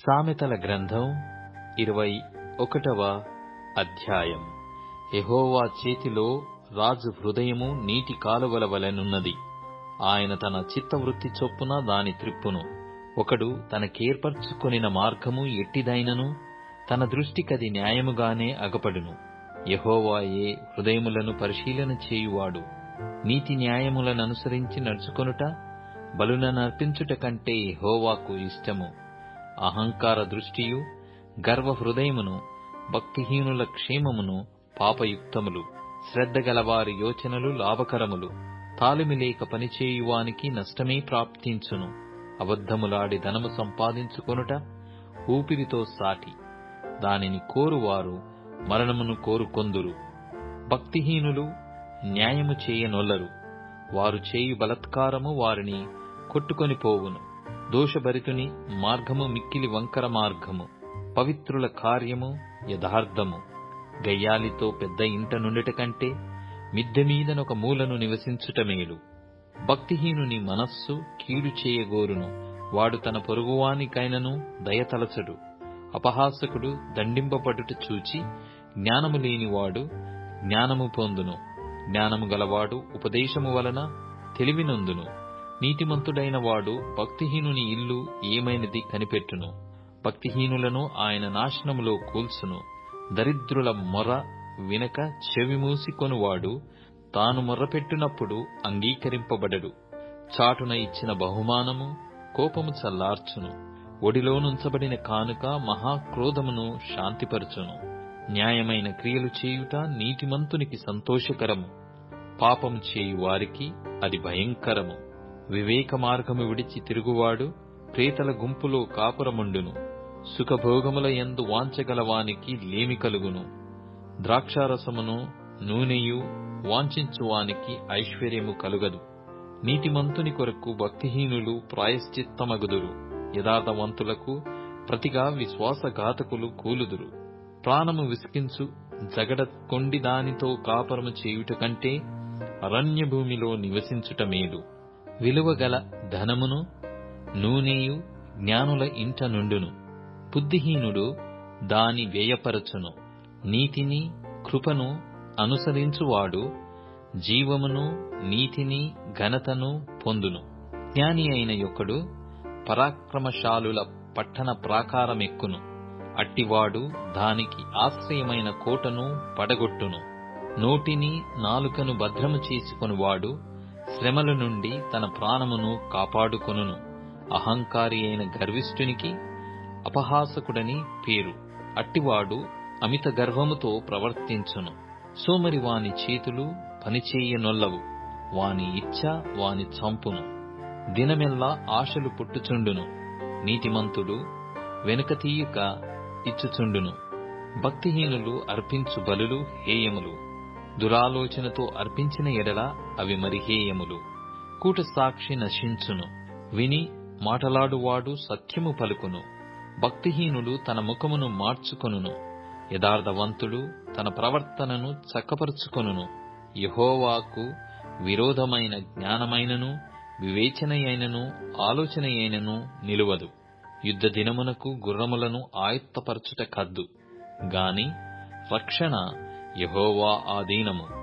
సామెతల గ్రంథం 21వ అధ్యాయం. యెహోవా చేతిలో రాజు హృదయము నీటి కాలువల వలెనున్నది. ఆయన తన చిత్తవృత్తి చొప్పున దాని త్రిప్పును. ఒకడు తనకేర్పరచుకొనిన మార్గము ఎట్టిదైనను తన దృష్టికది న్యాయముగానే అగపడును. యెహోవాయే హృదయములను పరిశీలన చేయువాడు. నీతి న్యాయములననుసరించి నడుచుకొనుట బలులనర్పించుట కంటే యెహోవాకు ఇష్టము. అహంకార దృష్టియు గర్వ హృదయమును భక్తిహీనుల క్షేమమును పాపయుక్తములు. శ్రద్ధ గలవారి యోచనలు లాభకరములు. తాలిమి లేక పనిచేయువానికి నష్టమే ప్రాప్తించును. అబద్ధములాడి ధనము సంపాదించుకొనుట ఊపిరితో సాటి. దానిని కోరువారు మరణమును కోరుకొందురు. భక్తిహీనులు న్యాయము చేయనొల్లరు. వారు చేయు బలాత్కారము వారిని కొట్టుకొని పోవును. దోషభరితుని మార్గము మిక్కిలి వంకర మార్గము. పవిత్రుల కార్యము యథార్థము. గయ్యాలితో పెద్ద ఇంట నుండుట కంటే మిద్దె మీదనొక మూలను నివసించుట మేలు. భక్తిహీనుని మనస్సు కీడు చేయగోరును. వాడు తన పొరుగువానికైనను దయతలచడు. అపహాసకుడు దండింపబడుట చూచి జ్ఞానము లేనివాడు జ్ఞానము పొందును. జ్ఞానము గలవాడు ఉపదేశము వలన తెలివినొందును. నీతిమంతుడైన వాడు భక్తిహీనుని ఇల్లు ఏమైనది కనిపెట్టును. భక్తిహీనులను ఆయన నాశనములో కూల్చును. దరిద్రుల మొర వినక చెవిమూసికొనువాడు తాను మొర్రపెట్టునప్పుడు అంగీకరింపబడడు. చాటున ఇచ్చిన బహుమానము కోపము చల్లార్చును. ఒడిలోనుంచబడిన కానుక మహాక్రోధమును శాంతిపరచును. న్యాయమైన క్రియలు చేయుట నీతిమంతునికి సంతోషకరము. పాపము చేయు వారికి అది భయంకరము. వివేక మార్గము విడిచి తిరుగువాడు ప్రేతల గుంపులో కాపురముండును. సుఖభోగముల యందు వాంఛగలవానికి లేమి కలుగును. ద్రాక్షారసమును నూనెయు వాంఛించువానికి ఐశ్వర్యము కలుగదు. నీతిమంతుని కొరకు భక్తిహీనులు ప్రాయశ్చిత్తమగుదురు. యథార్థవంతులకు ప్రతిగా విశ్వాసఘాతకులు కూలుదురు. ప్రాణము విసికించు జగడ కొండి దానితో కాపురము చేయుట కంటే అరణ్యభూమిలో నివసించుట మేలు. విలువగల ధనమును నూనెయు జ్ఞానుల ఇంట నుండును. బుద్ధిహీనుడు దాని వ్యయపరచును. నీతిని కృపను అనుసరించువాడు జీవమును నీతిని ఘనతను పొందును. జ్ఞాని అయిన యొక్కడు పరాక్రమశాలుల పట్టణ ప్రాకారమెక్కును. అట్టివాడు దానికి ఆశ్రయమైన కోటను పడగొట్టును. నోటిని నాలుకను భద్రము చేసుకొనువాడు శ్రమల నుండి తన ప్రాణమును కాపాడుకొనును. అహంకారి అయిన గర్విష్ఠునికి అపహాసకుడని పేరు. అట్టివాడు అమిత గర్వముతో ప్రవర్తించును. సోమరి వాని చేతులు పనిచేయనొల్లవు. వాని ఇచ్ఛ వాని చంపును. దినమెల్లా ఆశలు పుట్టుచుండును. నీతిమంతుడు వెనుక తీయక ఇచ్చుచుండును. భక్తిహీనులు అర్పించు బలులు హేయములు. దురాలోచనతో అర్పించిన ఎడల అవి మరి హేయములు. కూట సాక్షి నశించును. విని మాటలాడువాడు సత్యము పలుకును. భక్తిహీనుడు తన ముఖమును మార్చుకొనును. యథార్థవంతుడు తన ప్రవర్తనను చక్కపరుచుకొనును. యెహోవాకు విరోధమైన జ్ఞానమైనను వివేచనయైనను ఆలోచనయైనను నిలువదు. యుద్ధ దినమునకు గుర్రములను ఆయుత్తపరచుట కద్దు. గాని రక్షణ యెహోవా ఆధీనము.